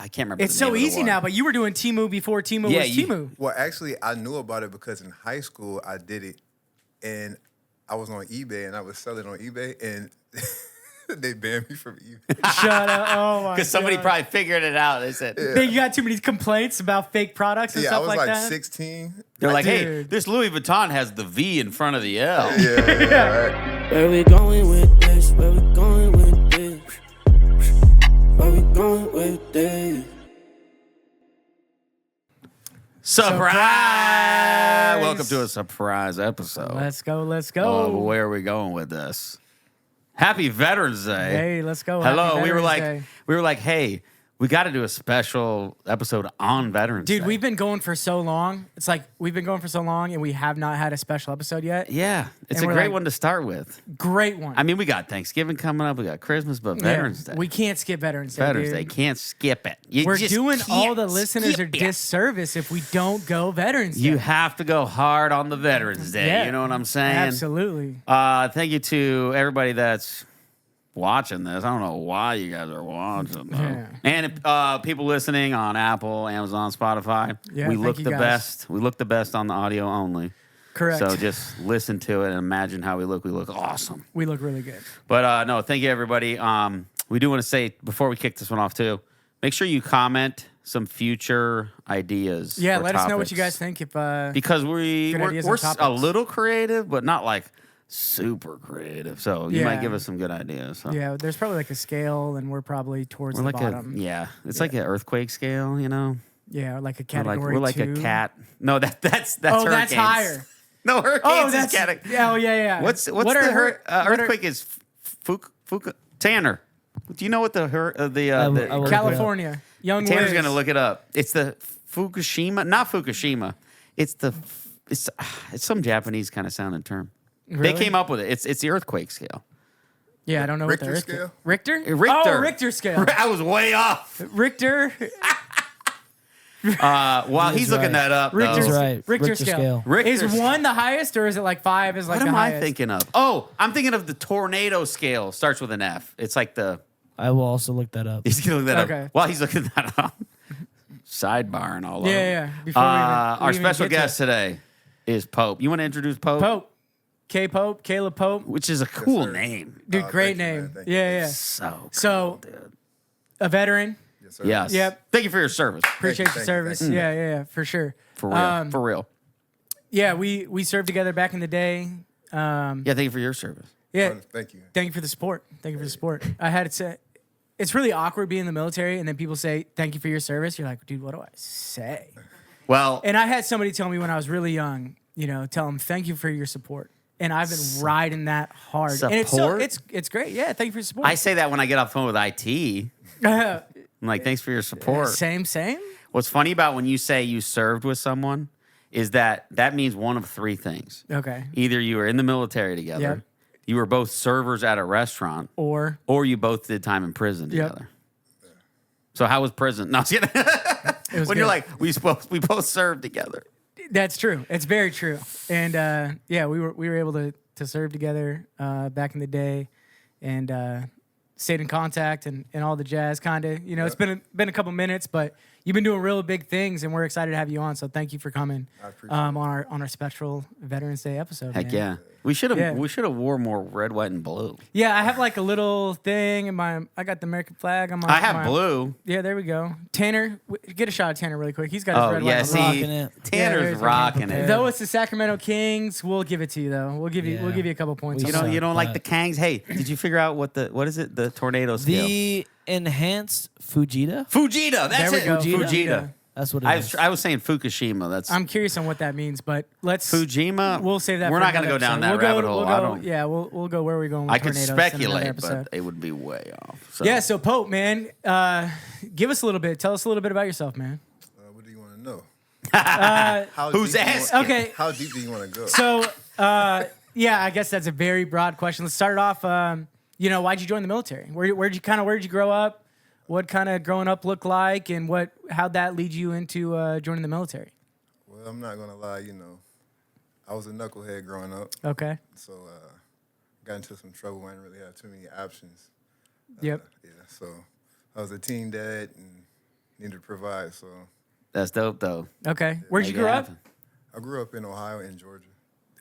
can't remember. It's so easy now, but you were doing Temu before Temu was Temu. Well, actually, I knew about it because in high school I did it, and I was on eBay and I was selling on eBay, and they banned me from eBay. Shut up! Oh my! Because somebody probably figured it out. They said, You got too many complaints about fake products and stuff like that. I was like 16. they're like, hey, this Louis Vuitton has the V in front of the L. Yeah. Where we going with this? Where we going with this? Where we going with this? Surprise! Welcome to a surprise episode. Let's go. Of where are we going with this? Happy Veterans Day. Hey, let's go. Hello. Happy We were Veterans like, Day. hey, we got to do a special episode on Veterans Day. Dude, we've been going for so long. It's like we've been going for so long, and we have not had a special episode yet. Yeah, it's And a we're great like- one to start with. Great one. I mean, we got Thanksgiving coming up. We got Christmas, but Veterans Day. We can't skip Veterans Day. Veterans dude. Day. Can't skip it. You We're just doing all can't the listeners skip a it. disservice if we don't go Veterans Day. You have to go hard on the Veterans Day. Yeah. You know what I'm saying? Absolutely. Thank you to everybody that's watching this. I don't know why you guys are watching, though. Yeah. And people listening on Apple, Amazon, Spotify. Yeah, we thank look you the guys. best. We look the best on the audio only. Correct. So just listen to it and imagine how we look. We look awesome. We look really good. But no, thank you, everybody. We do want to say, before we kick this one off, too, make sure you comment some future ideas. Yeah, or let us know what you topics. guys think. If Because Good we're ideas on a topics. little creative, but not like super creative. So you might Yeah. give us some good ideas. So. yeah, there's probably like a scale, and we're probably towards We're the like bottom. it's like an earthquake scale, you know. Yeah, like a We're category like two. a cat. No, that's Oh, hurricanes. that's higher. No, hurricanes Oh, is that's category. Oh, yeah. What's What the are her- what are- earthquake is? Tanner. Do you know what the I will- California. Young Tanner's Wiz. gonna look it up. It's the Fukushima, not Fukushima. It's some Japanese kind of sounding term. Really? They came up with it. It's the earthquake scale. Yeah, I don't know Richter what the scale? Richter? Richter. Oh, Richter scale. I was way off. Richter. While he's looking right. that up, Richter's though, right. Richter Richter scale. scale. Richter's- Is 1 the highest, or is it like 5 is like what the am highest? I thinking of? Oh, I'm thinking of the tornado scale. Starts with an F. It's like the. I will also look that up. He's gonna look that Okay. up. While he's looking that up, sidebar and all of it. Yeah. Before we Our even special get to guest today is Pope. You want to introduce Pope? Pope. Pope. Kaleb Pope. Which is a cool sir. name. Dude, great thank you, name. man. Thank you. Yeah. So cool, So- dude. A veteran. Yes, sir. Yes. Yep. Thank you for your service. Appreciate Thank the you, service. thank you. Yeah, for sure. For real. For real. Yeah, we served together back in the day. Yeah, thank you for your service. Yeah. Thank you. Thank you for the support. Thank you for the support. I had to say, it's really awkward being in the military, and then people say, thank you for your service. You're like, dude, what do I say? Well, And I had somebody tell me when I was really young, tell them, thank you for your support. And I've been riding that hard. And Support? it's great. Yeah, thank you for your support. I say that when I get off the phone with IT. I'm like, thanks for your support. Same. What's funny about when you say you served with someone is that means one of three things. Okay. Either you were in the military together, Yep. you were both servers at a restaurant, Or you both did time in prison Yep. together. So how was prison? No, I'm just kidding. it was When good. you're like, we both served together. That's true. It's very true. And we were able to serve together back in the day, and stayed in contact and all the jazz. Kind of, it's been a couple minutes, but you've been doing real big things, and we're excited to have you on. So thank you for coming I appreciate on our special Veterans Day episode. Heck man. yeah. We should have Yeah. wore more red, white, and blue. Yeah, I have like a little thing in I got the American flag on my. I have blue. Yeah, there we go. Tanner, get a shot of Tanner really quick. He's got his Oh red, yeah, white, and blue. Rocking see, it. Tanner's there's rocking okay. it. Though it's the Sacramento Kings, we'll give it to you though. We'll give you a couple points. We on that. You don't like the But- Kangs? Hey, did you figure out what is it? The tornado scale? The enhanced Fujita. Fujita. That's There we it. go. Fujita. That's what it I is. was saying Fukushima. That's I'm curious on what that means, but let's. Fujima. We'll save that. We're for not gonna another go down episode. that We'll rabbit go, hole. We'll I go, don't. Yeah, we'll go where we're going. With I could tornadoes in another speculate, episode. but it would be way off. So. Yeah, so Pope, man, give us a little bit. Tell us a little bit about yourself, man. What do you want to know? How Who's deep do you asking? want- Okay. How deep do you want to go? So, yeah, I guess that's a very broad question. Let's start it off. Why'd you join the military? Where'd you grow up? What kind of growing up looked like, and how'd that lead you into joining the military? Well, I'm not gonna lie. I was a knucklehead growing up, Okay. so got into some trouble. I didn't really have too many options. Yep. Yeah, so I was a teen dad, and needed to provide. So That's dope, though. Okay. Where'd you Make it grow up? happen. I grew up in Ohio and Georgia.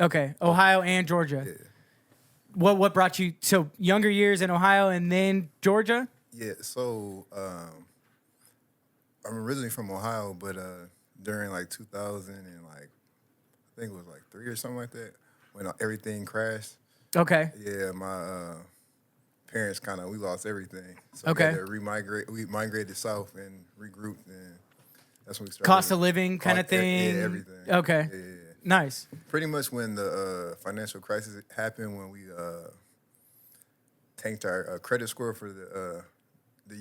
Okay. Ohio and Georgia. Yeah. What brought you so younger years in Ohio and then Georgia? Yeah, so I'm originally from Ohio, but during like 2000 and like I think it was like 3 or something like that when everything crashed. Okay. Yeah, my parents we lost everything. So Okay. we had to we migrated south and regrouped, and that's when we started. Cost of living kind of thing. Yeah, everything. Okay. Yeah. Nice. Pretty much when the financial crisis happened, when we tanked our credit score for the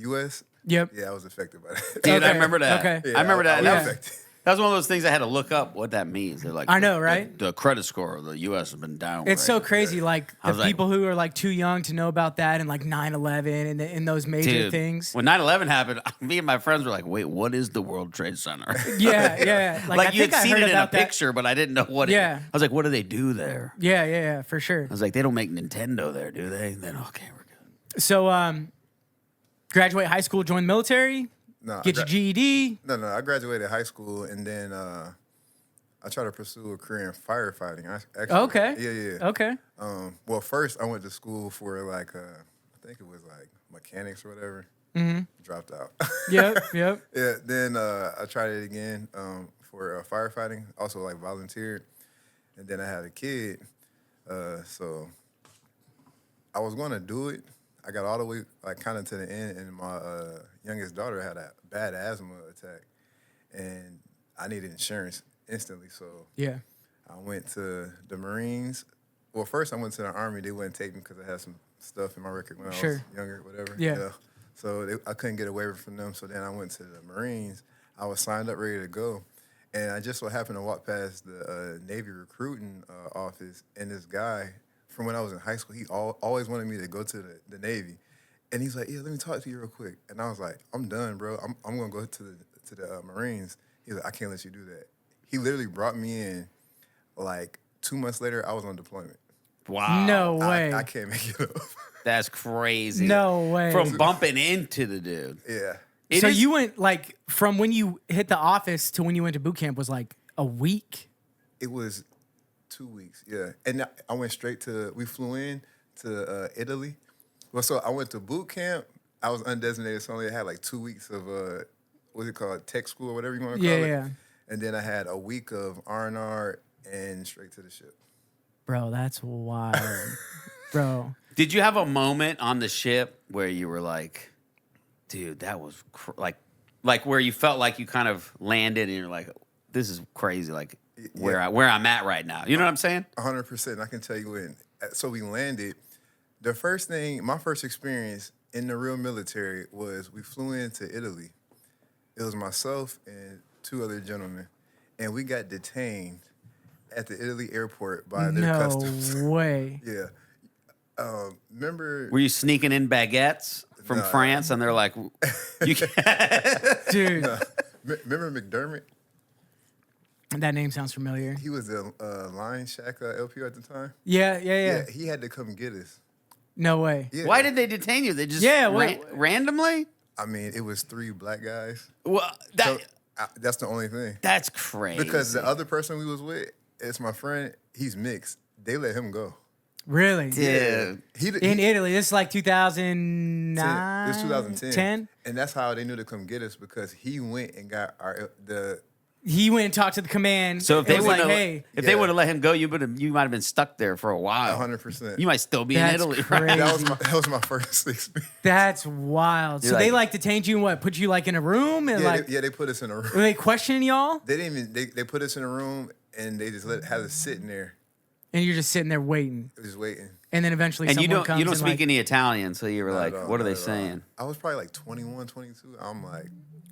U.S. Yep. Yeah, I was affected by that. Dude, I Okay, remember that. okay. I remember that. I That was was, affected. that was one of those things I had to look up what that means. They're like, I know, right? The credit score of the U.S. has been down. It's so crazy. Like I the was like- people who are like too young to know about that and like 9/11 and in those major Dude, things. when 9/11 happened, me and my friends were like, wait, what is the World Trade Center? Yeah. Like I you had think I seen heard it in a about that. picture, but I didn't know what Yeah. I was like, what do they do there? Yeah, for sure. I was like, they don't make Nintendo there, do they? And then, okay, we're good. So, graduate high school, join the military, No, get your GED. No, I graduated high school, and then I tried to pursue a career in firefighting. Actually, Okay. Yeah. Okay. Well, first I went to school for like I think it was like mechanics or whatever. Dropped out. Yep. Yeah. Then I tried it again for firefighting. Also like volunteered, and then I had a kid. So I was going to do it. I got all the way like kind of to the end, and my youngest daughter had a bad asthma attack, and I needed insurance instantly. So Yeah. I went to the Marines. Well, first I went to the Army. They wouldn't take me because I had some stuff in my record when I was Sure. younger, whatever. Yeah. So I couldn't get a waiver from them. So then I went to the Marines. I was signed up, ready to go. And I just so happened to walk past the Navy recruiting office, and this guy, from when I was in high school, he always wanted me to go to the Navy. And he's like, yeah, let me talk to you real quick. And I was like, I'm done, bro. I'm going to go to the Marines. He's like, I can't let you do that. He literally brought me in. Like 2 months later, I was on deployment. Wow. No way. I can't make it up. That's crazy. No way. From bumping into the dude. Yeah. It So is- you went like from when you hit the office to when you went to boot camp was like a week. It was 2 weeks, yeah. And I went straight we flew in to Italy. Well, so I went to boot camp. I was undesignated, so I only had like 2 weeks of, what's it called, tech school or whatever you want to call it. Yeah. And then I had a week of R&R and straight to the ship. Bro, that's wild. Bro. Did you have a moment on the ship where you were like, dude, that was like where you felt like you kind of landed and you're like, this is crazy, like where I'm at right now. You know what I'm saying? 100%. I can tell you when. So we landed. The first thing, my first experience in the real military was we flew into Italy. It was myself and 2 other gentlemen, and we got detained at the Italy airport by their customs. No way. Yeah. Remember? Were you sneaking in baguettes from No. France and they're like, you can't. Dude, Remember McDermott? that name sounds familiar. He was the Lion Shack LPO at the time. Yeah. He had to come get us. No way. Yeah. Why did they detain you? They just wait. randomly? I mean, it was 3 black guys. Well, So that's the only thing. that's crazy. Because the other person we was with, it's my friend. He's mixed. They let him go. Really? Dude. In Italy, this is like 10. 2009. It was 2010. 10? And that's how they knew to come get us, because he went and got He went and talked to the command. So if and they was would like, have, hey, if they Yeah. would have let him go, you might have been stuck there for a while. 100%. You might still be in That's Italy, crazy. right? That was my first experience. that's wild. You're So they like- like detained you and what? Put you like in a room and like They put us in a room. were they questioning y'all? They didn't even. They put us in a room and they just had us sitting there, And you're just sitting there waiting. just waiting. And then eventually And you someone don't comes you don't and speak like, any Italian, so you were Not like, at all, what are not they at all. saying? I was probably like 21, 22. I'm like,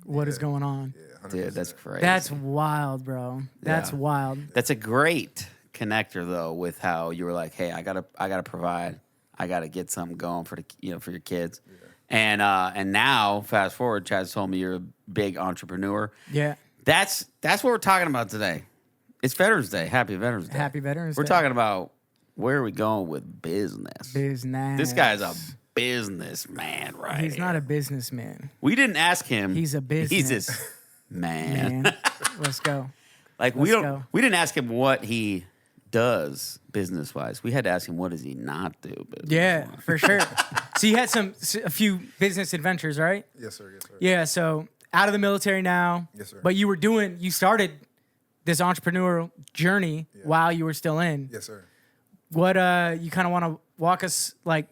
what is going on? yeah, 100%. Dude, that's crazy. That's wild, bro. That's Yeah. wild. That's a great connector though, with how you were like, hey, I gotta provide, I gotta get something going for for your kids. Yeah. And now fast forward, Chaz told me you're a big entrepreneur. Yeah. That's what we're talking about today. It's Veterans Day. Happy Veterans Day. Happy Veterans We're Day. talking about where are we going with business. Business. This guy's a businessman, right? He's not a businessman. We didn't ask him. He's a business He's this man. man. Let's go. Like Let's go. we didn't ask him what he does business wise. We had to ask him what does he not do. Yeah, for sure. So you had a few business adventures, right? Yes, sir. Yes, sir. Yeah. So out of the military now. Yes, sir. But you started this entrepreneurial journey while you were still in. Yes, sir. What you kind of want to walk us like?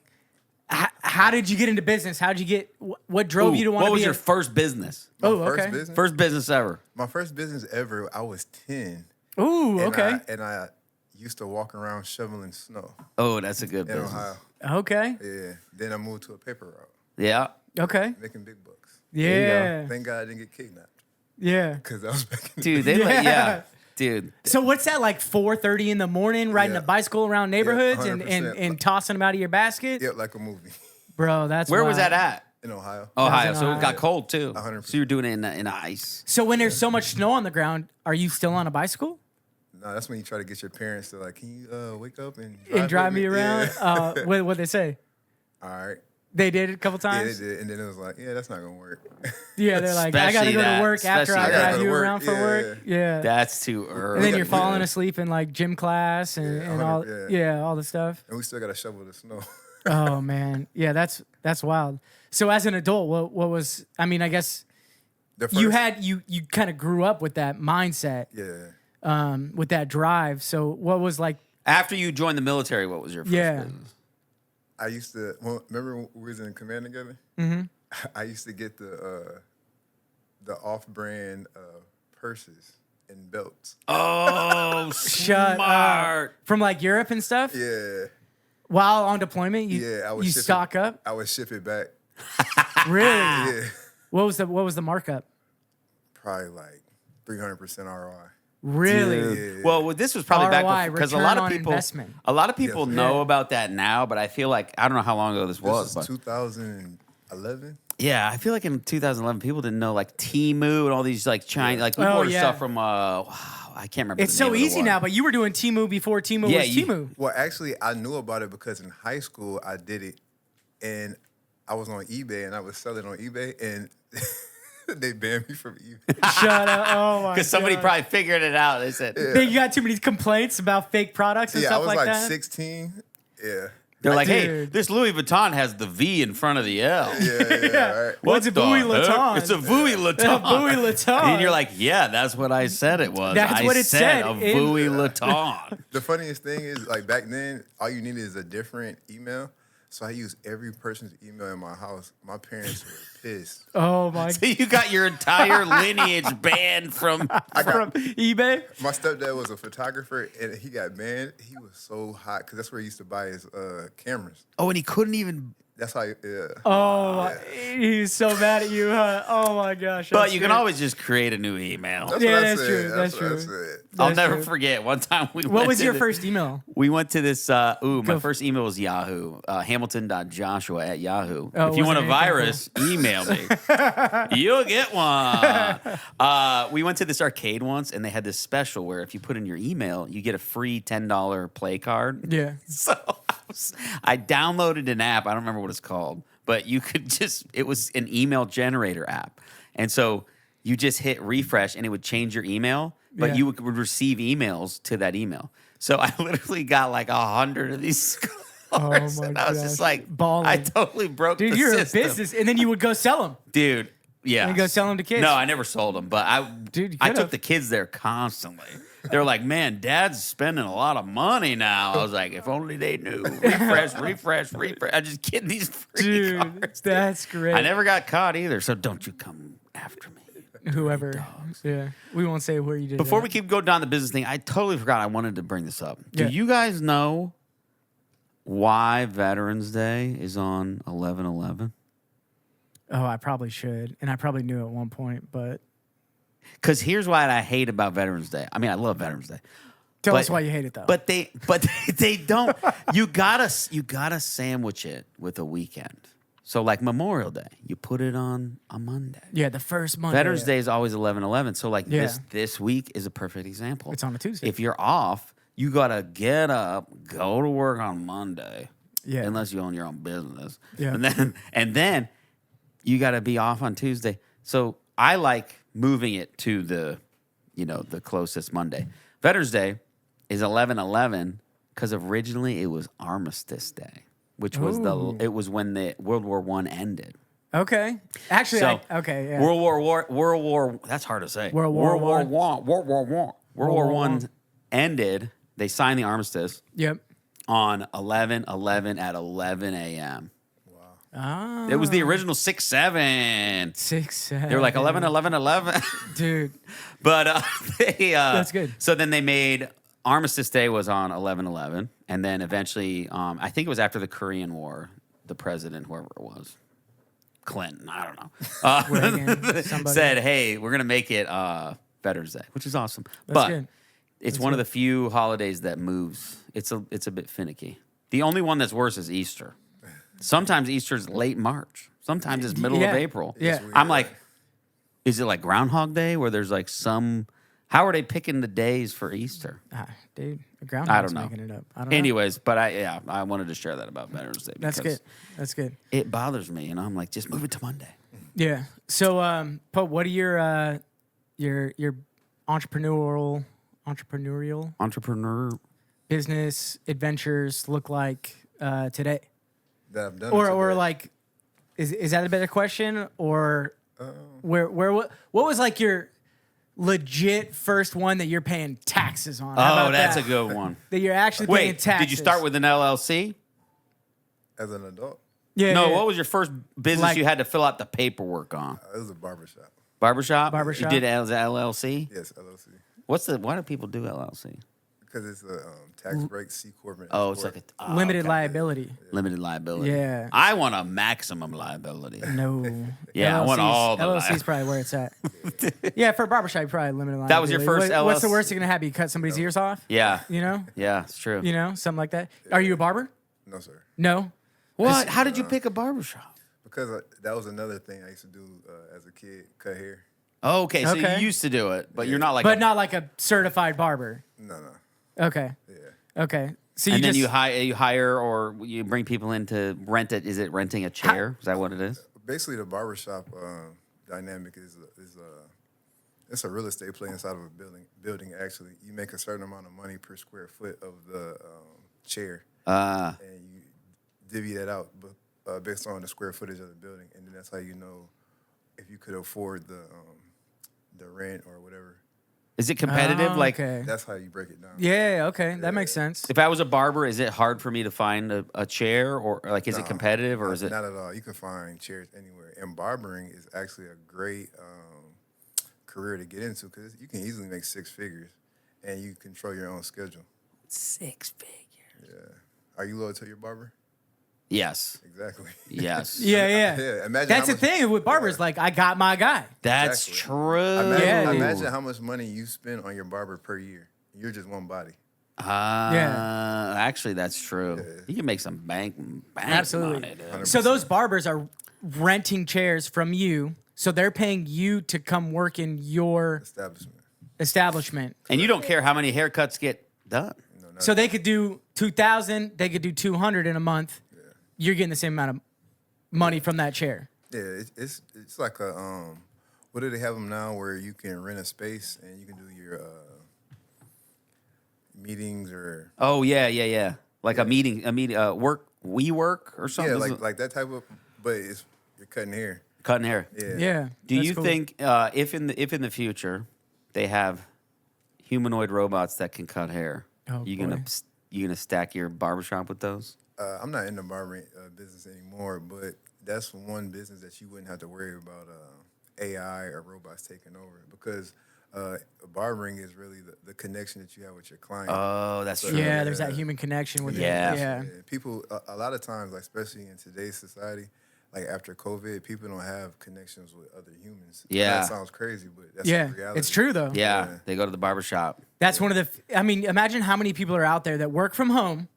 How did you get into business? How did you get? What drove you to want to be? What was your first business? Okay. First business ever. My first business ever. I was 10. Ooh, And okay. I used to walk around shoveling snow Oh, that's a good in business. Ohio. Okay. Yeah. Then I moved to a paper route, Yeah. Okay. making big bucks. Yeah. Thank God I didn't get kidnapped Yeah. because I was making. Dude, they Yeah. Dude. So what's that like? 4:30 in the morning, riding Yeah. a bicycle around neighborhoods and 100%. tossing them out of your basket, Yeah, like a movie bro. That's Where was wild. that at? in Ohio. Ohio. in So it Ohio. got cold too. 100%. So you're doing it in ice. So when there's so much snow on the ground, are you still on a bicycle No, that's when you try to get your parents to like, can you wake up and drive with me around? Yeah. What they say? All right. They did it a couple Yeah, they times. did, and then it was like, yeah, that's not gonna work. Yeah, they're like, I gotta Especially go to that- work after I especially that. drive Go you to work, around for work. Yeah. That's too early. And then you're Yeah. falling asleep in like gym class and, Yeah, and all 100%, all the stuff. And we still gotta shovel the snow. Oh man. Yeah, that's wild. So as an adult, what was I mean, I guess The first, you kind of grew up with that mindset, yeah. with that drive. So what was like After you joined the military, what was your first Yeah. business? I used to remember when we was in command together. Mm-hmm. I used to get the off-brand purses and belts. Oh, shut smart. up from like Europe and stuff? Yeah, While on deployment, yeah. I would you ship stock it, up? I would ship it back. Really? Yeah, What was the markup? probably like 300% ROI. Really? Yeah. Well, this was probably ROI, back because a return lot of on people, investment. a lot of people Yes. know Yeah. about that now, but I feel like I don't know how long ago this This was, is but 2011. yeah, I feel like in 2011 people didn't know like Temu and all these like China, like we Oh, ordered yeah. stuff from wow, I can't remember. It's the so name of the easy one. now, but you were doing Temu before Temu Yeah, was you- Temu. Well, actually, I knew about it because in high school I did it, and I was on eBay and I was selling on eBay, and they banned me from eBay. Shut up. Oh my Because somebody God. probably figured it out. They said Think you got too many complaints about fake products and Yeah, I stuff was like like that? 16. Yeah. they're like, hey, Dude. this Louis Vuitton has the V in front of the L. Yeah. Right. What's a the Louis heck? Vuitton? It's a Louis Vuitton. Louis Vuitton. And you're like, yeah, that's what I said it was. That's I what it said. A It- Louis Vuitton. The funniest thing is, like back then, all you needed is a different email. So I used every person's email in my house. My parents were pissed. Oh my So you got your entire lineage banned from. from eBay? My stepdad was a photographer, and he got banned. He was so hot because that's where he used to buy his cameras. Oh, and he couldn't even. That's how, yeah. Oh, he's so mad at you, huh? Oh my gosh. But that's you can great. always just create a new email. That's Yeah, what I that's said. true. That's what I true. said. I'll That's never true. forget. One time we What went was to your the- first email? We went to this. My Go. first email was Yahoo. Hamilton.joshua@yahoo. Oh, if you want a wasn't anything virus, email me. You'll get one. We went to this arcade once, and they had this special where if you put in your email, you get a free $10 play card. Yeah. So I downloaded an app. I don't remember what it's called, but you could just, it was an email generator app. And so you just hit refresh and it would change your email, but Yeah. you would receive emails to that email. So I literally got like 100 of these cards. my And I was just gosh. like, Balling. I totally broke Dude, the you're system. a business. And then you would go sell them. Dude, yeah. And go sell them to kids. No, I never sold them, but Dude, you I could've. took the kids there constantly. They're like, man, Dad's spending a lot of money now. I was like, if only they knew. Refresh. I just get these free Dude, cards. that's great. I never got caught either, so don't you come after me. Whoever. Yeah. We won't say where you did Before that. we keep going down the business thing, I totally forgot I wanted to bring this up. Yeah. Do you guys know why Veterans Day is on 11/11? Oh, I probably should. And I probably knew at one point, but Because here's what I hate about Veterans Day. I mean, I love Veterans Day. tell But- us why you hate it though. But they don't. You gotta sandwich it with a weekend. So like Memorial Day, you put it on a Monday. yeah, the first Monday. Veterans Day is always 11/11. So like Yeah. this week is a perfect example. It's on a Tuesday. If you're off, you gotta get up, go to work on Monday, Yeah. unless you own your own business. Yeah. And then you got to be off on Tuesday. So I like moving it to the closest Monday. Veterans Day is 11/11 because originally it was Armistice Day, which was it was when the World War I ended. Okay. Actually, So okay. Yeah. World War. That's hard to say. World War I ended. They signed the armistice Yep. on 11/11 at 11 a.m. Ah. It was the original 6/7. 6/7. They were like 11/11/11. Dude. But That's good. So then they made Armistice Day was on 11/11, and then eventually, I think it was after the Korean War, the president, whoever it was, Clinton, I don't know, Reagan, somebody. said, "Hey, we're gonna make it Veterans Day," which is awesome. But good. it's one of the few holidays that moves. It's a bit finicky. The only one that's worse is Easter. Sometimes Easter's late March. Sometimes it's middle of April. Yeah. I'm like, is it like Groundhog Day where there's like some? How are they picking the days for Easter? Dude, a I groundhog's don't know. making it up. I don't know. Anyways, but I wanted to share that about Veterans Day. That's because good. That's good. It bothers me, and I'm like, just move it to Monday. Yeah. So, Pope, what are your entrepreneurial Entrepreneur. business adventures look like today? That I've done. Or today. like, is that a better question? Or what was like your legit first one that you're paying taxes on? How Oh, about that's that? a good one. That you're actually paying Wait, taxes. did you start with an LLC? as an adult, Yeah. No. yeah. What was your first business Like- you had to fill out the paperwork on? it was a barbershop. Barbershop. Barbershop? You did it as a LLC. Yes, LLC. Why do people do LLC? Because it's a tax break, C corp. and Oh, S it's corp. like a Limited okay. liability. Limited liability. Yeah. I want a maximum liability. No. Yeah, I want all the LLC's probably where it's at. Yeah, for a barbershop, you probably limited liability. That was your first What's the LLC? worst that's gonna happen? You cut somebody's ears off? Yeah. You know? Yeah, it's true. You know, something like that. Are you a barber? No, sir. No. What? How did you pick a barbershop? Because that was another thing I used to do as a kid, cut hair. Oh, okay, so Okay. you used to do it, but you're not like. But not like a certified barber. No. Okay. Yeah. Okay. So And you then just you hire or you bring people in to rent it. Is it renting a chair? Is that what it is? Basically, the barbershop dynamic is it's a real estate play inside of a building. Actually, you make a certain amount of money per square foot of the chair, and you divvy that out based on the square footage of the building, and then that's how you know if you could afford the rent or whatever. Is it competitive? Oh, Like, okay. That's how you break it down. Yeah, okay. That makes sense. if I was a barber, is it hard for me to find a chair, or like, is it No, competitive, or is it? Not at all. You can find chairs anywhere, and barbering is actually a great career to get into because you can easily make six figures, and you control your own schedule. 6 figures. Yeah. Are you loyal to your barber? Yes. Exactly. Yes. Yeah, yeah. Yeah. Imagine That's how the thing with barbers. Like, I got my guy. That's Exactly. true. Yeah, dude. Imagine how much money you spend on your barber per year. You're just one body. Actually, that's true. Yeah. You can make some bank Absolutely. money, dude. So those barbers are renting chairs from you. So they're paying you to come work in your Establishment. establishment. And you don't care how many haircuts get done. No, not So they could do 2,000, they could do 200 in a month. You're getting the same amount of money from that chair. Yeah, it's like a what do they have them now where you can rent a space and you can do your meetings or Oh yeah. Like a meeting, work, work or something. yeah, like that type of, but you're cutting hair. cutting hair. Yeah. Yeah. Do that's you cool. think if in the future they have humanoid robots that can cut hair, Oh, you boy. gonna stack your barbershop with those? I'm not in the barbering business anymore, but that's one business that you wouldn't have to worry about AI or robots taking over because barbering is really the connection that you have with your client. Oh, that's true. Yeah, there's that human connection with Yeah. it. Yeah. Yeah, people, a lot of times, like especially in today's society, like after COVID, people don't have connections with other humans. Yeah. That sounds crazy, but that's Yeah. the reality. It's true, though. Yeah, Yeah. they go to the barbershop. That's one of the. I mean, imagine how many people are out there that work from home,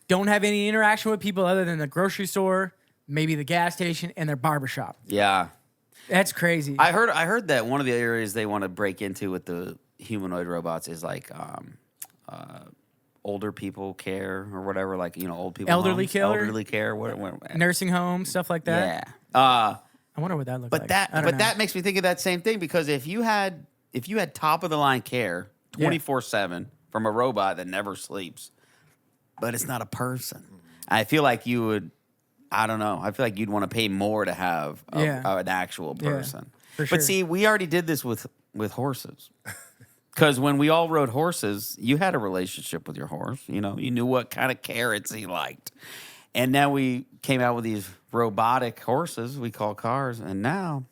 don't have any interaction with people other than the grocery store, maybe the gas station, and their barbershop. Yeah, That's crazy. I heard that one of the areas they want to break into with the humanoid robots is like older people care or whatever, like old people Elderly homes, care? elderly care, Nursing home, stuff like that. yeah. I wonder what that looks But like. that I don't know. that makes me think of that same thing because if you had top of the line care 24/7 from a robot that never sleeps, but it's not a person, I feel like you would. I don't know. I feel like you'd want to pay more to have an actual person. for sure. But see, we already did this with horses. Because when we all rode horses, you had a relationship with your horse. You knew what kind of carrots he liked. And now we came out with these robotic horses we call cars, and now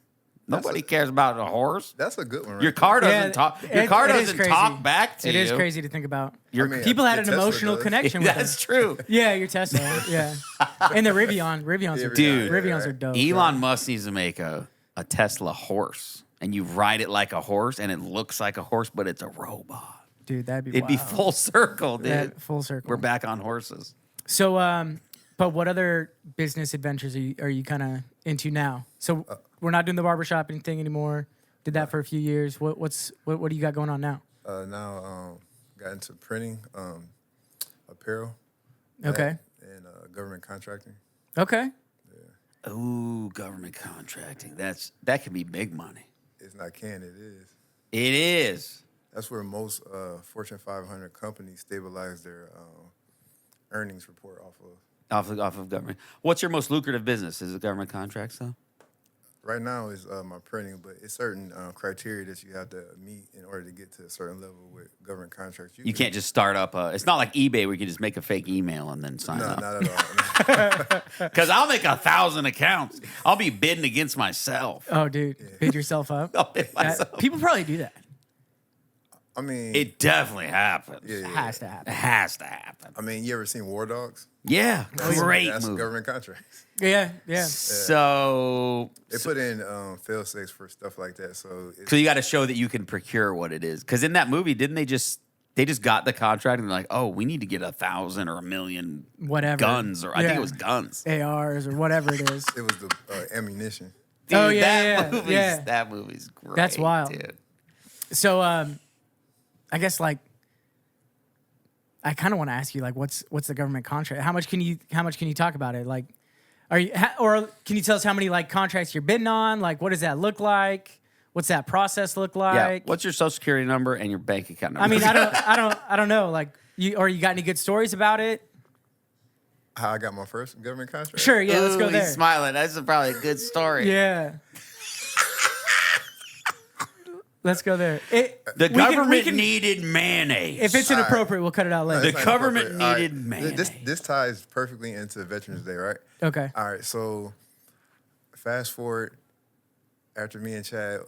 nobody cares about a horse. That's a good one. Your car doesn't Yeah, talk. Your car doesn't talk back to you. It is crazy to think about. your People had an Tesla emotional does. connection with That's us. true. Yeah, your Tesla. Yeah, and the Rivians are Dude, Rivians are dope. Elon Musk needs to make a Tesla horse, and you ride it like a horse, and it looks like a horse, but it's a robot. Dude, that'd be It'd be wild. full circle, dude. Full circle. We're back on horses. So, but what other business adventures are you kind of into now? So we're not doing the barbershop thing anymore. Did that for a few years. What do you got going on now? Now got into printing, apparel. Okay. And government contracting. Okay. Ooh, government contracting. That can be big money. It's not can, it is. It is. That's where most Fortune 500 companies stabilize their earnings report off of. Off of government. What's your most lucrative business? Is it government contracts, though? Right now is my printing, but it's certain criteria that you have to meet in order to get to a certain level with government contracts. You can't just start up it's not like eBay where you can just make a fake email and then sign No, up. not at all. Because I'll make 1,000 accounts. I'll be bidding against myself. Oh, dude, bid yourself up. I'll bid myself. People probably do that. I mean, It definitely happens. yeah, It yeah. has to It happen. has to happen. I mean, you ever seen War Dogs? Yeah, great That's movie. government contracts. Yeah, yeah. So They put in fail safes for stuff like that. So you got to show that you can procure what it is. Because in that movie, didn't they just got the contract and they're like, oh, we need to get 1,000 or 1,000,000 Whatever. guns, or I think Yeah. it was guns. ARs or whatever it is. it was the ammunition. Dude, Oh, yeah, that yeah, movie's, yeah. that movie's great. That's wild. Dude. So, I guess like I kind of want to ask you like, what's the government contract? How much can you talk about it? Like, or can you tell us how many like contracts you're bidding on? Like, what does that look like? What's that process look like? Yeah. What's your social security number and your bank account number? I mean, I don't know. Like, you got any good stories about it? How I got my first government contract? Sure. Yeah. Let's go Ooh, there. He's smiling. That's probably a good story. Yeah. Let's go there. The government needed mayonnaise. If it's inappropriate, we'll cut it out later. The That's not government appropriate. needed All right. mayonnaise. This ties perfectly into Veterans Day, right? Okay. All right, so fast forward after me and Chad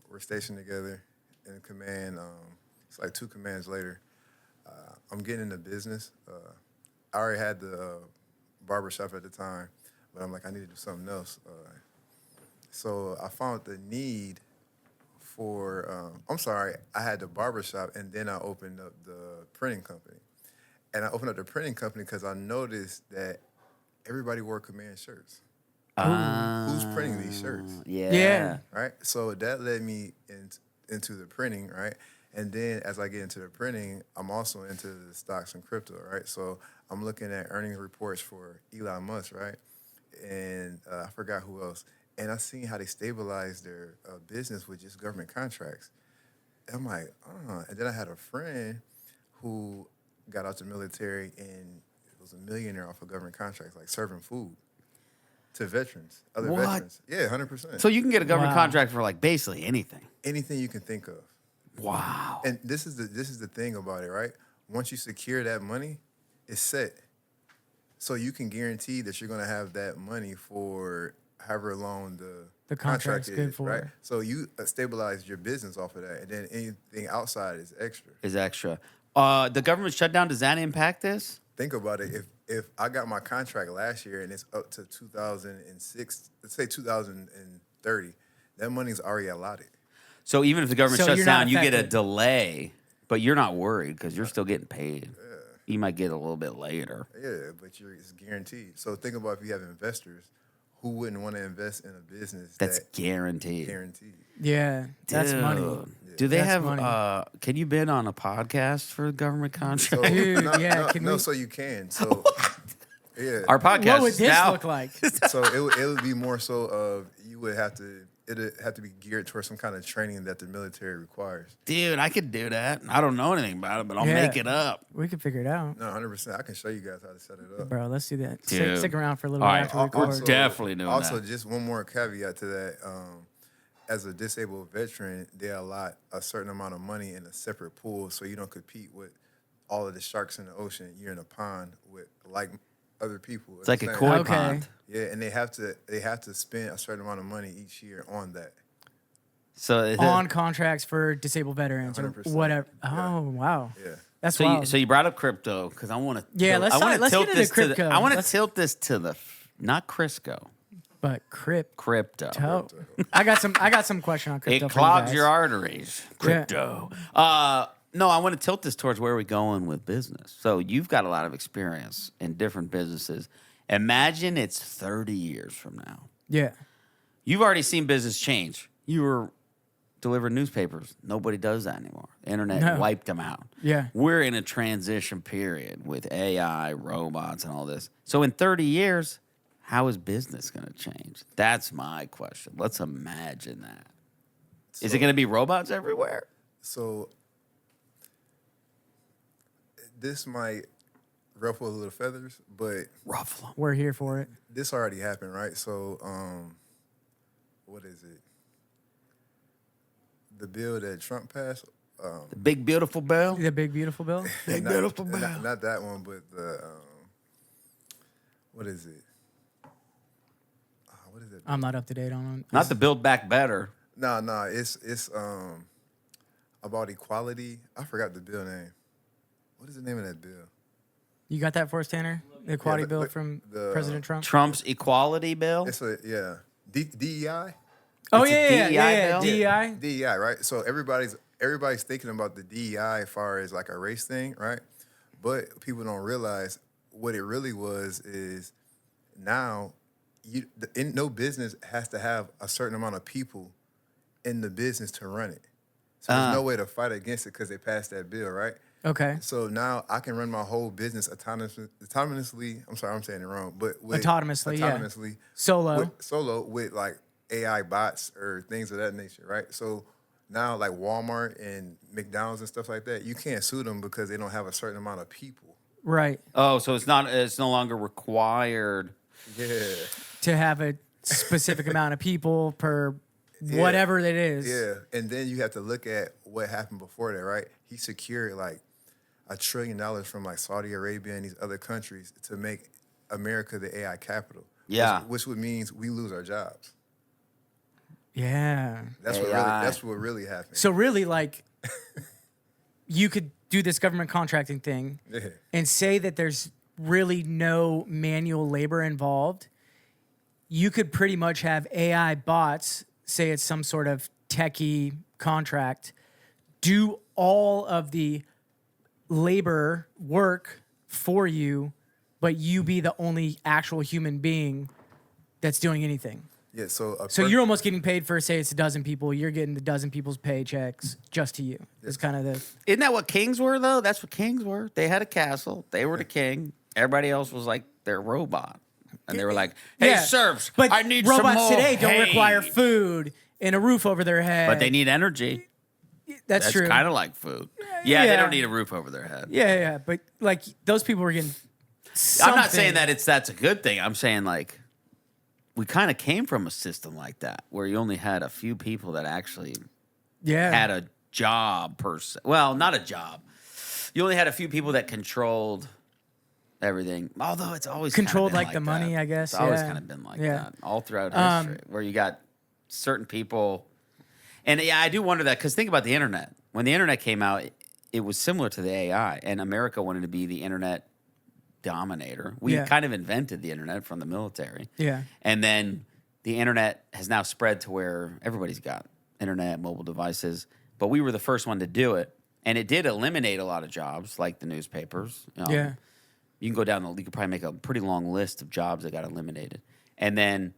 were stationed together in command. It's like 2 commands later. I'm getting into business. I already had the barbershop at the time, but I'm like, I need to do something else. So I found the need for, I had the barbershop and then I opened up the printing company. And I opened up the printing company because I noticed that everybody wore command shirts. Who's printing these shirts? Yeah. Yeah. Right? So that led me into the printing, right? And then as I get into the printing, I'm also into the stocks and crypto, right? So I'm looking at earnings reports for Elon Musk, right? And I forgot who else. And I seen how they stabilized their business with just government contracts. And I'm like, And then I had a friend who got out the military and was a millionaire off of government contracts, like serving food to veterans, other What? veterans. Yeah, 100%. So you can get a government Wow. contract for like basically anything. Anything you can think of. Wow. And this is the thing about it, right? Once you secure that money, it's set. So you can guarantee that you're going to have that money for however long the contract's contract good is, for. right? So you stabilize your business off of that, and then anything outside is extra. Is extra. The government shutdown, does that impact this? Think about it. If I got my contract last year and it's up to 2006, let's say 2030, that money's already allotted. So even if the government So shuts you're not down, you get a affected. delay, but you're not worried because you're still getting paid. You might get a little bit later. Yeah, but it's guaranteed. So think about if you have investors, who wouldn't want to invest in a business That's that guaranteed. guaranteed? Yeah. That's money. Dude. Yeah. Do they That's have? money. Can you bid on a podcast for government contract? So, Dude, no, yeah, no, can no, we- so you can. So yeah. Our podcast What would is this now. look like? So it would be more so of you would have to it'd have to be geared towards some kind of training that the military requires. Dude, I could do that. I don't know anything about it, but I'll Yeah. make it up. We can figure it out. No, 100%. I can show you guys how to set it up. Bro, let's do that. Dude. Stick around for a little All bit right. after we record. Definitely doing Also, that. just one more caveat to that. As a disabled veteran, they allot a certain amount of money in a separate pool, so you don't compete with all of the sharks in the ocean. You're in a pond with like other people. It's like a Understand? koi Okay. pond. Yeah, and they have to spend a certain amount of money each year on that. So On contracts for disabled veterans or 100%. whatever. Yeah. Oh, wow. Yeah. That's So wild. you, so you brought up crypto because I want to. Yeah, let's I wanna let's tilt get into this to the- crypto. I want to Let's- tilt this to the not Crisco, but crypto. I got some question on crypto. It for you clogs guys. your arteries. Crypto. No, I want to tilt this towards where we're going with business. So you've got a lot of experience in different businesses. Imagine it's 30 years from now. Yeah. You've already seen business change. You were delivering newspapers. Nobody does that anymore. The internet No. wiped them out. Yeah. We're in a transition period with AI, robots, and all this. So in 30 years, how is business going to change? That's my question. Let's imagine that. Is it going to be robots everywhere? So this might ruffle a little feathers, but Ruffle 'em. We're here for it. this already happened, right? So, what is it? The bill that Trump passed. The big beautiful bill. The big beautiful bill. Big not, beautiful not- bill. Not that one, but the what is it? What is it? I'm not up to date on it. Not the Build Back Better. No, it's about equality. I forgot the bill name. What is the name of that bill? You got that for us, Tanner? The equality but- bill but from the- President Trump? Trump's equality bill. It's DEI. Oh, it's a yeah, DEI bill? DEI. DEI, right? So everybody's thinking about the DEI as far as like a race thing, right? But people don't realize what it really was is now no business has to have a certain amount of people in the business to run it. So there's no way to fight against it because they passed that bill, right? Okay. So now I can run my whole business autonomously. I'm sorry, I'm saying it wrong, but Autonomously, yeah. autonomously, Solo. with like AI bots or things of that nature, right? So now like Walmart and McDonald's and stuff like that, you can't sue them because they don't have a certain amount of people. Right. Oh, so it's no longer required. Yeah, To have a specific amount of people per whatever it is. yeah. And then you have to look at what happened before that, right? He secured like $1 trillion from like Saudi Arabia and these other countries to make America the AI capital. Yeah. which would means we lose our jobs. Yeah. That's what really happened. So really, like, you could do this government contracting thing Yeah. and say that there's really no manual labor involved. You could pretty much have AI bots, say it's some sort of techie contract, do all of the labor work for you, but you be the only actual human being that's doing anything. Yeah, so So you're almost getting paid for, say it's a dozen people, you're getting the dozen people's paychecks just to you. It's kind of the Isn't that what kings were, though? That's what kings were. They had a castle. They were the king. Everybody else was like their robot. And they were like, hey, Yeah. serfs, But I need some robots more. today don't Hey. require food and a roof over their head. But they need energy. That's true. kind of like food. Yeah, they Yeah. don't need a roof over their head. Yeah. But like those people were getting. I'm not saying something. that that's a good thing. I'm saying like we kind of came from a system like that where you only had a few people that actually Yeah. had a job per se. Well, not a job. You only had a few people that controlled everything. Although it's always kinda Controlled, been like, the money, that. I guess, It's always yeah. kind of been like Yeah. that all throughout history, where you got certain people. And yeah, I do wonder that because think about the internet. When the internet came out, it was similar to the AI, and America wanted to be the internet dominator. We Yeah. kind of invented the internet from the military. Yeah. And then the internet has now spread to where everybody's got internet, mobile devices. But we were the first one to do it. And it did eliminate a lot of jobs, like the newspapers. Yeah. You can go down you could probably make a pretty long list of jobs that got eliminated. And then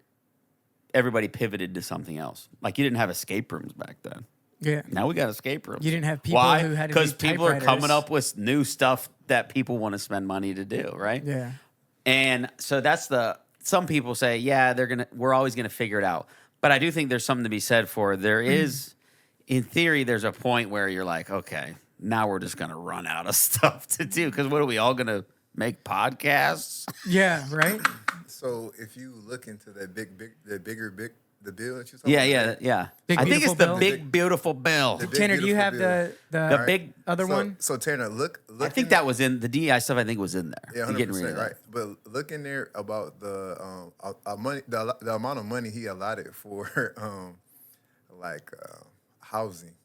everybody pivoted to something else. Like you didn't have escape rooms back then. Yeah. Now we got escape rooms. You didn't have people Why? who had to do Because people are coming typewriters. up with new stuff that people want to spend money to do, right? Yeah. And so some people say, yeah, we're always gonna figure it out. But I do think there's something to be said for there is, in theory, there's a point where you're like, okay, now we're just gonna run out of stuff to do. Because what are we all gonna make podcasts? Yeah, right? So if you look into that the bill that you're talking Yeah. Big I think it's Beautiful the Bill? big beautiful bill. The big Tanner, do you beautiful have bill. the big other one? So Tanner, look. I think that was in the DEI stuff. I think was in there. Yeah, You're getting rid 100%, of that. right. But look in there about the money, the amount of money he allotted for housing,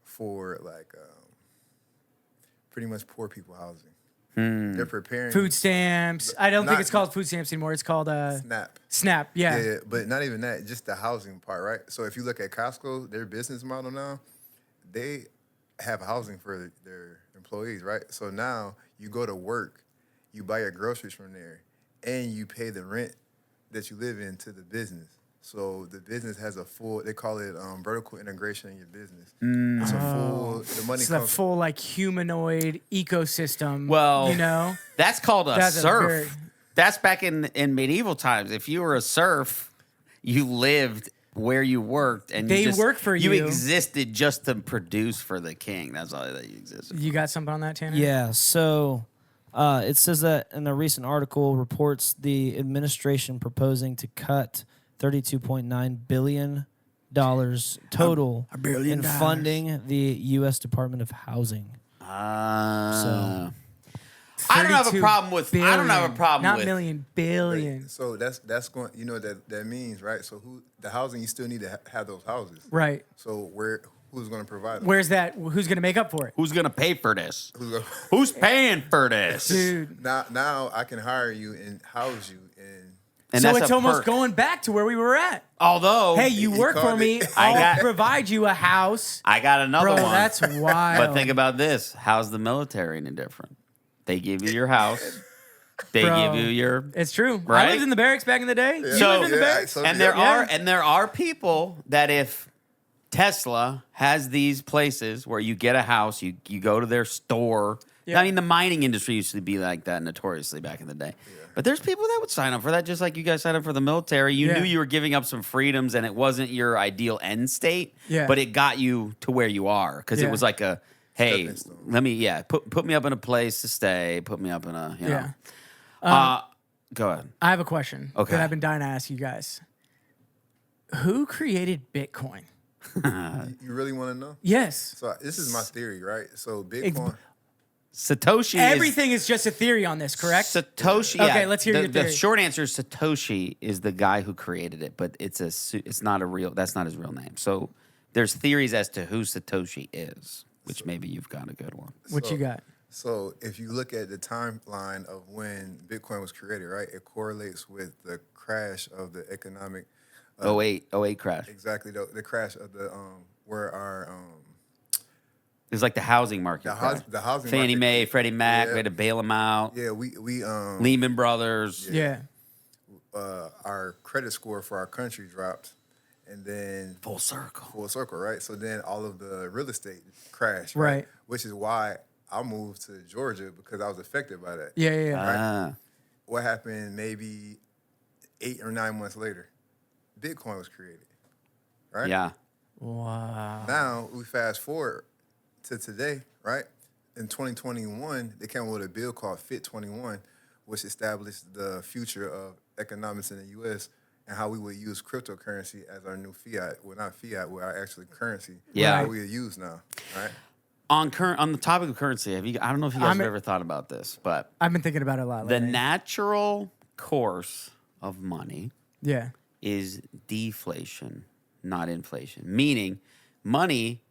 for pretty much poor people housing. They're preparing Food stamps. I don't think Not- it's called food stamps anymore. It's called SNAP. SNAP. Yeah. Yeah, but not even that, just the housing part, right? So if you look at Costco, their business model now, they have housing for their employees, right? So now you go to work, you buy your groceries from there, and you pay the rent that you live in to the business. So the business has a full, they call it vertical integration in your business. It's a full, the money It's the comes full like humanoid ecosystem. Well, you know, That's called a That's a serf. very- That's back in medieval times. If you were a serf, you lived where you worked, and They you just, work for You you. existed just to produce for the king. That's all that you existed. you got something on that, Tanner? Yeah, so it says that in a recent article reports the administration proposing to cut $32.9 billion total billion in dollars. funding the U.S. Department of Housing. I don't have a 32 problem with. I don't have a billion. problem Not with. million, billion. So that's going, you know, that means, right? So the housing, you still need to have those houses. Right. So who's going to provide them? Where's that? Who's going to make up for it? Who's gonna pay for this? Who's gonna, Who's paying for this? Dude. now I can hire you and house you And So that's it's a almost perk. going back to where we were at. Although, Hey, you He work for called me. it. I'll provide you a house. I got another Bro, one. that's wild. But think about this: how's the military any different? They give you your house. They Bro. give you your. It's true. I Right? lived in the barracks back in the day. You So- lived in the Yeah, barracks? so- And Yeah. there are people that if Tesla has these places where you get a house, you go to their store. Yeah. I mean, the mining industry used to be like that notoriously back in the day. But there's people that would sign up for that, just like you guys signed up for the military. You Yeah. knew you were giving up some freedoms, and it wasn't your ideal end state. Yeah. But it got you to where you are because Yeah. it was like a, hey, Stepping stone. let me, put me up in a place to stay. Put me up in a, you know. Yeah. Go ahead. I have a question Okay. that I've been dying to ask you guys. Who created Bitcoin? You really want to know? Yes. So this is my theory, right? So Bitcoin. Satoshi. Everything is just a theory on this, correct? Satoshi. Okay, yeah, let's hear the, your theory. The short answer is Satoshi is the guy who created it, but it's not a real. That's not his real name. So there's theories as to who Satoshi is, which maybe you've got a good one. What you got? So if you look at the timeline of when Bitcoin was created, right, it correlates with the crash of the economic. 08 crash. Exactly, the crash of the where our It was like the housing market. crash. the housing Fannie market- Mae, Freddie Mac. Yeah. We had to bail them out. Yeah, we Lehman Brothers. Yeah. our credit score for our country dropped, and then Full circle. full circle, right? So then all of the real estate crashed, Right. Which is why I moved to Georgia because I was affected by that. Yeah, yeah, yeah. Ah. What happened maybe 8 or 9 months later? Bitcoin was created, right? Yeah. Wow. Now we fast forward to today, right? In 2021, they came up with a bill called Fit 21, which established the future of economics in the U.S. and how we would use cryptocurrency as our new fiat. Well, not fiat, well, our actual currency. Yeah. That we use now, right? On the topic of currency, I don't know if you guys I'm- have ever thought about this, but I've been thinking about it a lot the lately. natural course of money Yeah. is deflation, not inflation. Meaning, money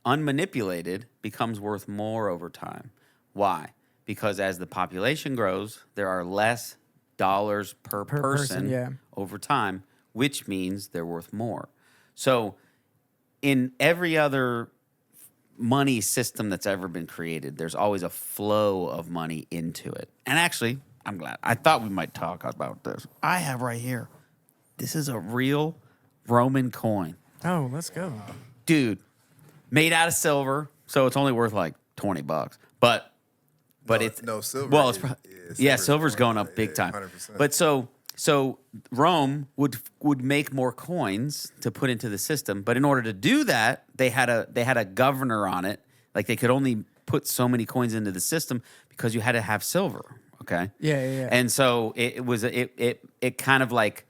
unmanipulated becomes worth more over time. Why? Because as the population grows, there are less dollars per person, yeah. over time, which means they're worth more. So, in every other money system that's ever been created, there's always a flow of money into it. And actually, I'm glad. I thought we might talk about this. I have right here. This is a real Roman coin. Oh, let's go. Dude, made out of silver, so it's only worth like $20. But it's silver. Well, silver's going up big time. 100%. But so Rome would make more coins to put into the system, but in order to do that, they had a governor on it. Like they could only put so many coins into the system because you had to have silver. Okay. Yeah. And so it kind of like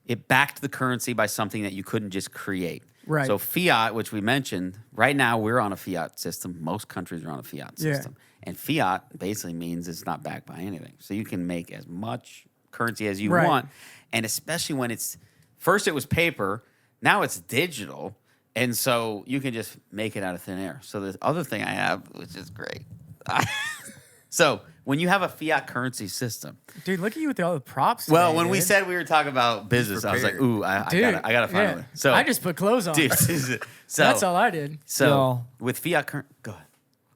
it backed the currency by something that you couldn't just create. Right. So fiat, which we mentioned, right now we're on a fiat system. Most countries are on a fiat system. And fiat basically means it's not backed by anything. So you can make as much currency as you want. And especially when first it was paper, now it's digital. And so you can just make it out of thin air. So the other thing I have, which is great. So when you have a fiat currency system. Dude, look at you with all the props. Well, today, when we dude. said we were talking about business, I was like, ooh, I gotta find one. So I just put clothes on. dude, so That's all I did. So Y'all. with fiat currency, go ahead.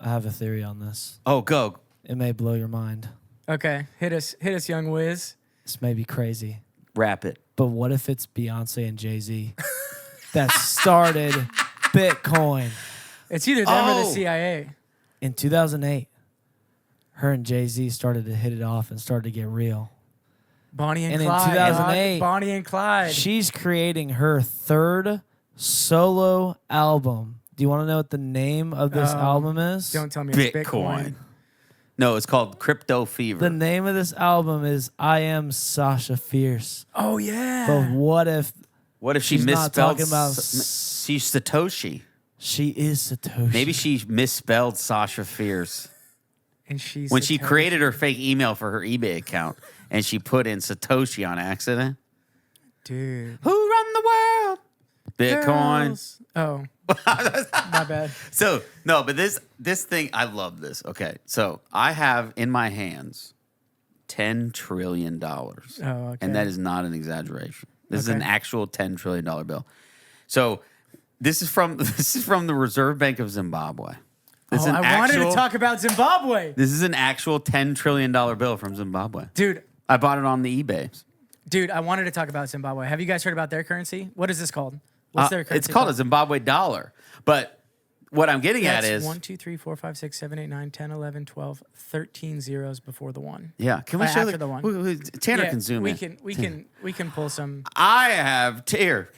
I have a theory on this. Oh, go. It may blow your mind. Okay, hit us, young Wiz. This may be crazy. Wrap it. But what if it's Beyonce and Jay-Z that started Bitcoin It's either them or the Oh. CIA. in 2008? Her and Jay-Z started to hit it off and started to get real. Bonnie and And in Clyde. 2008, Bonnie and Clyde. She's creating her third solo album. Do you want to know what the name of this album is? Don't tell me it's Bitcoin. No, it's called Crypto Fever. The name of this album is I Am Sasha Fierce. Oh yeah. But what if she she's not misspelled? talking about She's Satoshi. she is Satoshi? Maybe she misspelled Sasha Fierce And she's when she Satoshi. created her fake email for her eBay account, and she put in Satoshi on accident. Dude. Who run the world? Bitcoin. Girls. Oh. My bad. So no, but this thing, I love this. Okay, so I have in my hands $10 trillion. Oh, okay. And that is not an exaggeration. This is an Okay. actual $10 trillion bill. So this is from the Reserve Bank of Zimbabwe. This is an I wanted to actual- talk about Zimbabwe. This is an actual $10 trillion bill from Zimbabwe. Dude, I bought it on the eBay. I wanted to talk about Zimbabwe. Have you guys heard about their currency? What is this called? What's their currency? It's called a Zimbabwe dollar. But what I'm getting at That's is 1, 2, 3, 4, 5, 6, 7, 8, 9, 10, 11, 12, 13 zeros before the one. yeah. Can we show after the one. Tanner can zoom in. We can pull some. I have here.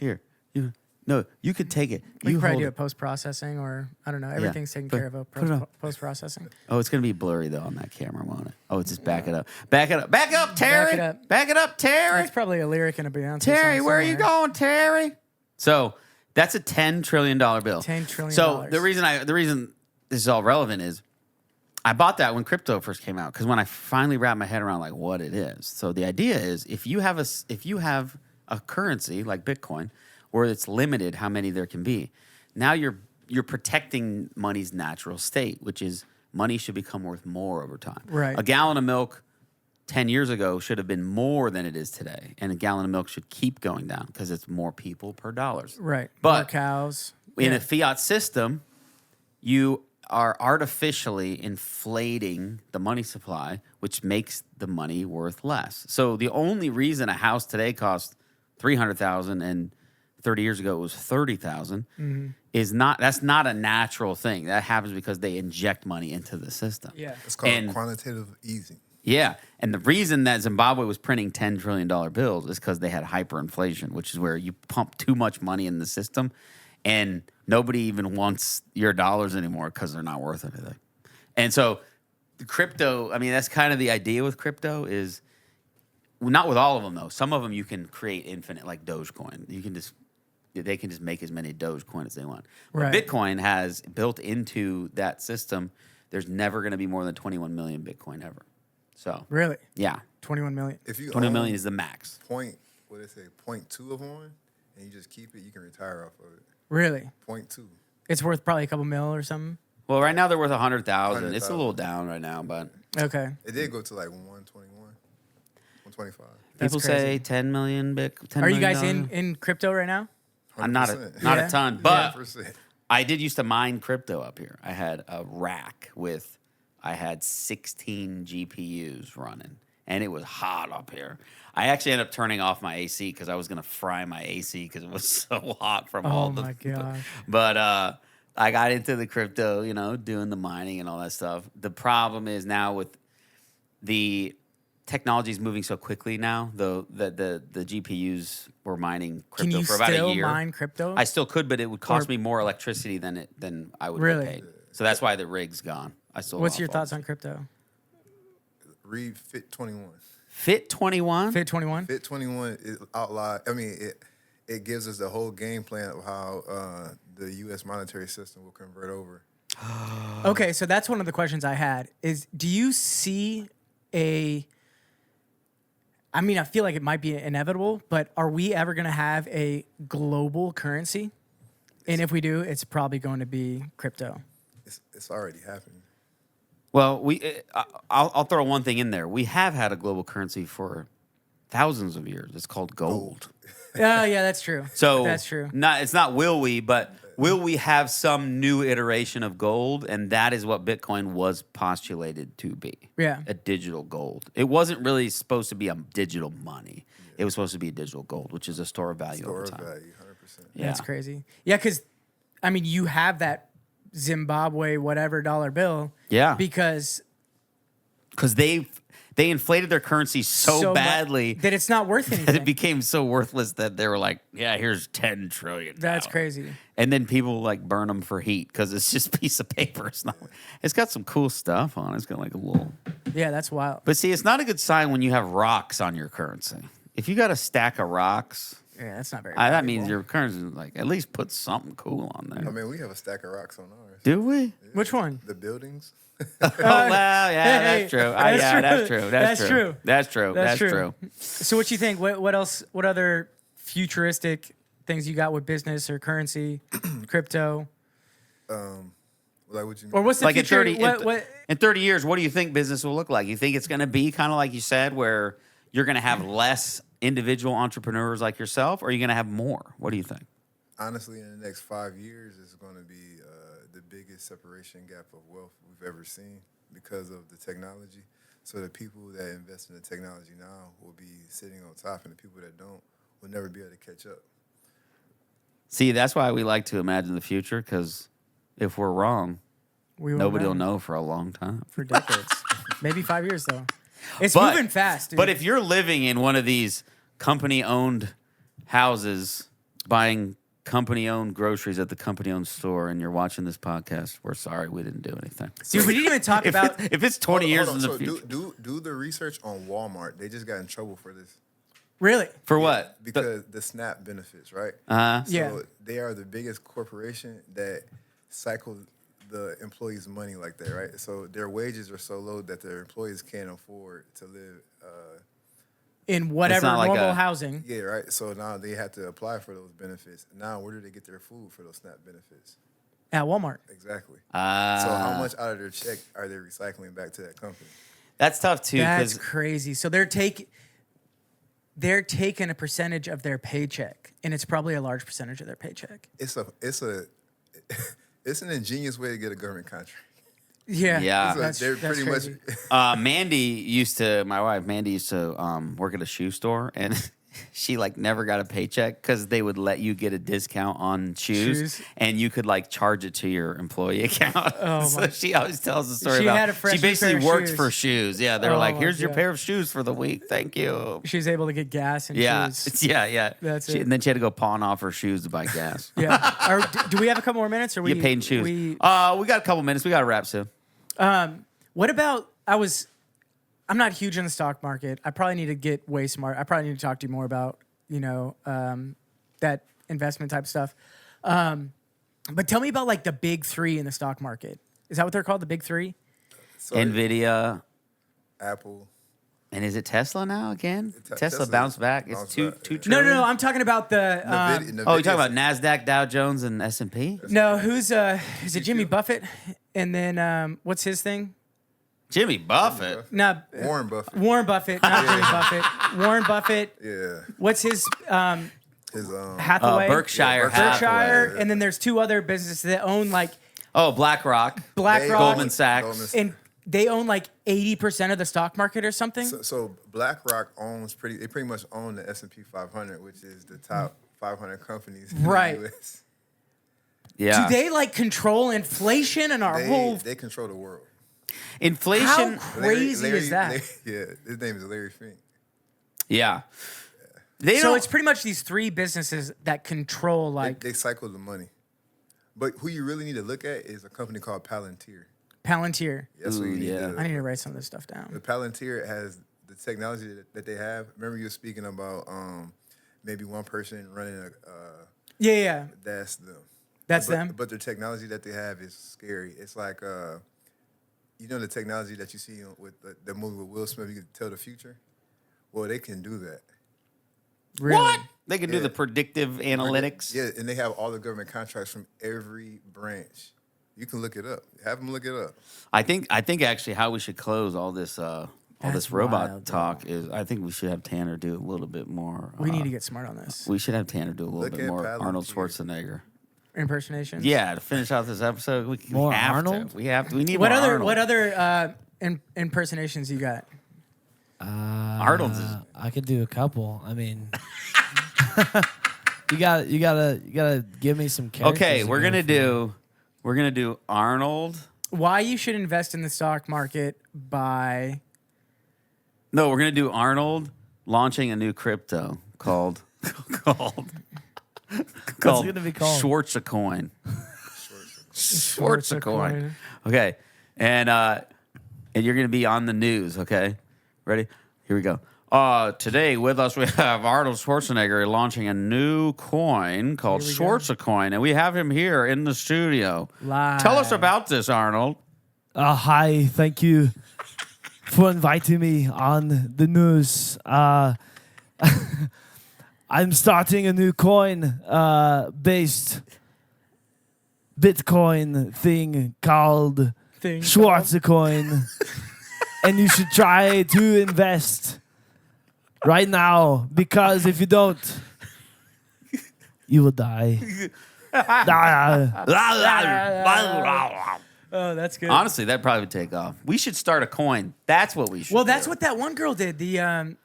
No, you could take it. We You can probably hold do it. it post processing, or I don't know. Everything's taken Put- care of put it up. post processing. Oh, it's gonna be blurry though on that camera, won't it? Oh, it's just back it up. Back it up. Back up, Terry. Back it up. Back it up, Terry. That's probably a lyric in a Beyonce Terry, song where are you somewhere. going, Terry? So that's a $10 trillion bill. $10 trillion. So the reason this is all relevant is I bought that when crypto first came out because when I finally wrapped my head around like what it is. So the idea is if you have a currency like Bitcoin where it's limited how many there can be, now you're protecting money's natural state, which is money should become worth more over time. Right. A gallon of milk 10 years ago should have been more than it is today. And a gallon of milk should keep going down because it's more people per dollars. Right. But More cows. In Yeah. a fiat system, you are artificially inflating the money supply, which makes the money worth less. So the only reason a house today costs $300,000 and 30 years ago it was $30,000 that's not a natural thing. That happens because they inject money into the system. Yeah. It's called And- quantitative easing. Yeah, and the reason that Zimbabwe was printing $10 trillion bills is because they had hyperinflation, which is where you pump too much money in the system, and nobody even wants your dollars anymore because they're not worth anything. And so, the crypto, I mean, that's kind of the idea with crypto is, well, not with all of them though. Some of them you can create infinite, like Dogecoin. They can just make as many Dogecoin as they want. Right. But Bitcoin has built into that system. There's never going to be more than 21 million Bitcoin ever. So Really? yeah, 21 million. If you 20 own million is the max. point, what they say, 0.2 of one, and you just keep it, you can retire off of it. Really? 0.2. It's worth probably a couple mil or something. Well, right now they're worth 100,000. It's a 100,000. little down right now, but Okay. It did go to like 121, 125. That's people crazy. say 10 million $10 Are you guys million. in crypto right now? I'm not 100%. a ton, but 100%. I did used to mine crypto up here. I had a rack with, I had 16 GPUs running, and it was hot up here. I actually ended up turning off my AC because I was gonna fry my AC because it was so hot from all Oh the. my gosh. But I got into the crypto, you know, doing the mining and all that stuff. The problem is now with the technology is moving so quickly now, though, that the GPUs were mining Can crypto you for about a still year. mine crypto? I still could, but it would cost Or- me more electricity than I would Really? get paid. So that's why the rig's gone. I sold. What's off your all thoughts the- on crypto? Read Fit 21. Fit 21? Fit 21. Fit 21 is outlawed. I mean, it gives us the whole game plan of how the U.S. monetary system will convert over. Okay, so that's one of the questions I had. Is do you see a? I mean, I feel like it might be inevitable, but are we ever going to have a global currency? And if we do, it's probably going to be crypto. It's already happening. Well, I'll throw one thing in there. We have had a global currency for thousands of years. It's called gold. Oh, yeah, that's true. So that's true. It's not will we, but will we have some new iteration of gold? And that is what Bitcoin was postulated to be. Yeah. A digital gold. It wasn't really supposed to be a digital money. It was supposed to be a digital gold, which is a store of value Store over of time. value, 100%. Yeah. That's crazy. Yeah, because I mean, you have that Zimbabwe whatever dollar bill. Yeah. Because Because they inflated their currency so mu- badly that it's not worth that anything. it became so worthless that they were like, yeah, here's 10 trillion. That's now. crazy. And then people like burn them for heat because it's just a piece of paper. It's not. It's got some cool stuff on it. It's got like a little. Yeah, that's wild. But see, it's not a good sign when you have rocks on your currency. If you got a stack of rocks, Yeah, that's not very. that means valuable. your currency like at least put something cool on there. I mean, we have a stack of rocks on ours. Do we? Which one? The buildings. Oh well, yeah, hey, that's true. that's Yeah, true. that's true. That's That's true. true. That's true. That's That's true. true. So what you think? What else? What other futuristic things you got with business or currency, crypto, Like what you mean? or what's the Like in future? 30, what? in 30 years, what do you think business will look like? You think it's going to be kind of like you said, where you're going to have less individual entrepreneurs like yourself, or are you going to have more? What do you think? Honestly, in the next 5 years, it's going to be the biggest separation gap of wealth we've ever seen because of the technology. So the people that invest in the technology now will be sitting on top, and the people that don't will never be able to catch up. See, that's why we like to imagine the future, because if we're wrong, We won't nobody will know for a long time. for decades. Maybe 5 years though. It's But- moving fast, dude. But if you're living in one of these company-owned houses, buying company-owned groceries at the company-owned store, and you're watching this podcast, we're sorry we didn't do anything. dude, we didn't even talk If, about. if it's 20 years in the So future. do the research on Walmart. They just got in trouble for this Really? For what? because the SNAP benefits, right? Uh-huh. Yeah. So they are the biggest corporation that cycle the employees' money like that, right? So their wages are so low that their employees can't afford to live. In whatever not like normal a- housing. Yeah, right. So now they have to apply for those benefits. Now, where do they get their food for those SNAP benefits? At Walmart. Exactly. So Ah. how much out of their check are they recycling back to that company? That's tough, too, That's because crazy. So they're taking a percentage of their paycheck, and it's probably a large percentage of their paycheck. It's an ingenious way to get a government contract. Yeah. Yeah. So That's, they're that's pretty crazy. much. my wife, Mandy used to work at a shoe store, and she like never got a paycheck because they would let you get a discount on shoes, Shoes. and you could like charge it to your employee account. Oh, so my- she always tells the story She about had a she freshman basically pair of worked shoes. for shoes. Yeah, they were Oh, like, "Here's your yeah. pair of shoes for the week. Thank you." She was able to get gas and Yeah, shoes. yeah. That's it. And then she had to go pawn off her shoes to buy gas. Yeah. Do we have a couple more minutes? Or we You paid in shoes. We, We got a couple minutes. We got to wrap soon. what about? I'm not huge in the stock market. I probably need to get way smart. I probably need to talk to you more about that investment type stuff. But tell me about like the big three in the stock market. Is that what they're called? The big three? So Nvidia. Apple. And is it Tesla now again? Tesla Tesla bounced back. It's bounced two back, two yeah. No, trillion. I'm talking about the. Nvidia- Oh, you're talking Nvidia's- about Nasdaq, Dow Jones, and S&P? No, who's is it Jimmy Buffett? And then what's his thing? Jimmy Buffett. No, Warren Buffett. Warren Buffett, not Jimmy Buffett. Warren Buffett. Yeah. What's his His Hathaway? Berkshire Berkshire, Hathaway. and then there's two other businesses that own like Oh, BlackRock. BlackRock, Goldman Sachs. and they own like 80% of the stock market or something. So BlackRock owns they pretty much own the S&P 500, which is the top 500 companies in Right. the U.S. Yeah. Do they like control inflation and our whole? They control the world. Inflation. How crazy is that? Yeah, his name is Larry Fink. Yeah. They So don't. it's pretty much these three businesses that control like They cycle the money. But who you really need to look at is a company called Palantir. Palantir. That's what you need yeah. to. I need to write some of this stuff The down. Palantir has the technology that they have. Remember you were speaking about maybe one person running a. Yeah. That's them. That's but, them. But the technology that they have is scary. It's like you know the technology that you see with the movie with Will Smith. You can tell the future. Well, they can do that. Really? What? They can do Yeah. the predictive analytics. Yeah, and they have all the government contracts from every branch. You can look it up. Have them look it up. I think actually how we should close all this That's robot wild, talk is I think we should have Tanner do a little bit more. We need to get smart on this. We should have Tanner do a little Look bit at more Palantir. Arnold Schwarzenegger. Impersonations. Yeah, to finish out this episode, we More have Arnold? to. We have to. We need What more other Arnold. what other impersonations you got? Arnold's is I could do a couple. I mean, you gotta give me some characters. okay. to We're go gonna for. do Arnold. Why you should invest in the stock market by No, we're gonna do Arnold launching a new crypto called called What's it gonna be called? Schwartzacoin. Schwartzacoin. Schwartzacoin. Okay, and you're gonna be on the news. Okay, ready? Here we go. Today with us we have Arnold Schwarzenegger launching a new coin called Here we go. Schwartzacoin, and we have him here in the studio. Live. Tell us about this, Arnold. Hi, thank you for inviting me on the news. I'm starting a new coin based Bitcoin thing called Schwartzacoin. And you should try to invest right now because if you don't, you will die. Oh, that's good. Honestly, that'd probably take off. We should start a coin. That's what we should. Well, that's do. what that one girl did. The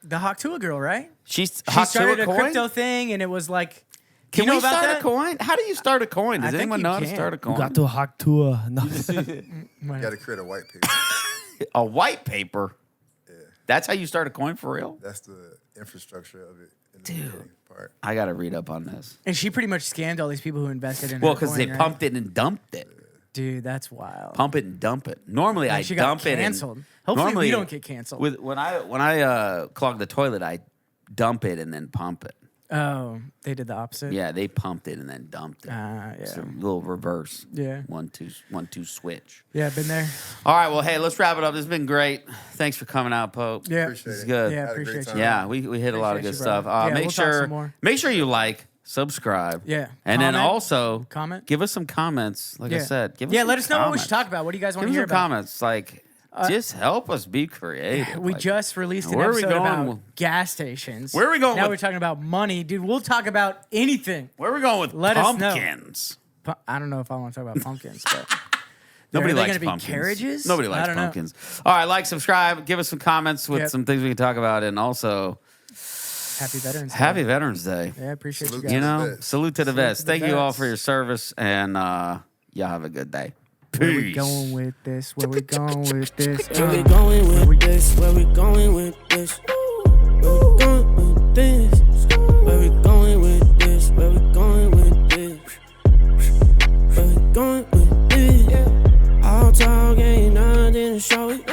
Haktua girl, right? She She started a coin? crypto thing, and it was like, Can you know we about start that? a coin? How do you start a coin? Does I think anyone you know how to can. start a coin? Got to hack tour. No. You got to create a white paper. A white paper. That's how you start a coin for real? That's the infrastructure of it. In the Dude. beginning part. I got to read up on this. And she pretty much scammed all these people who invested in. Well, her because they coin, right? pumped it and dumped it. Dude, that's wild. Pump it and dump it. Normally, I she dump got it. canceled. And, Hopefully, normally, we don't get canceled. When I clog the toilet, I dump it and then pump it. Oh, they did the opposite. Yeah, they pumped it and then dumped it. Yeah. It's a little reverse. Yeah. 1-2 switch. Yeah, been there. All right, well, hey, let's wrap it up. This has been great. Thanks for coming out, Pope. Yeah. Appreciate It's it. good. Yeah, Had a great appreciate time. you. Yeah, we hit a lot of good Appreciate you, stuff. bro. Yeah, Make we'll talk sure some more. make sure you like, subscribe. Yeah. And then Comment. also Comment. give us some comments. Like I Yeah. said, give us Yeah, some let us know what we should comments. talk about. What do you guys want Give to us hear some about? comments. Like, just help us be creative. We Like, just released an where are we episode going? about gas stations. Where are we going Now with- we're talking about money. Dude, we'll talk about anything. where are we going with Let us know. pumpkins? I don't know if I want to talk about pumpkins, but Nobody are they likes gonna be pumpkins. carriages? Nobody I likes don't know. pumpkins. All right, like, subscribe, give us some comments with Yep. some things we can talk about, and also happy Veterans Day. Happy Veterans Day. Yeah, I appreciate Salute you to You guys. know, vets. salute to the Salute vets. to the Thank you all vets. for your service, and y'all have a good day. Where we Peace. going with this? Where we going with this? Where we going with this? Where we going with this? Where we going with this? Where we going with this? Where we going with this? Where we going with this? All talk ain't nothing to show it.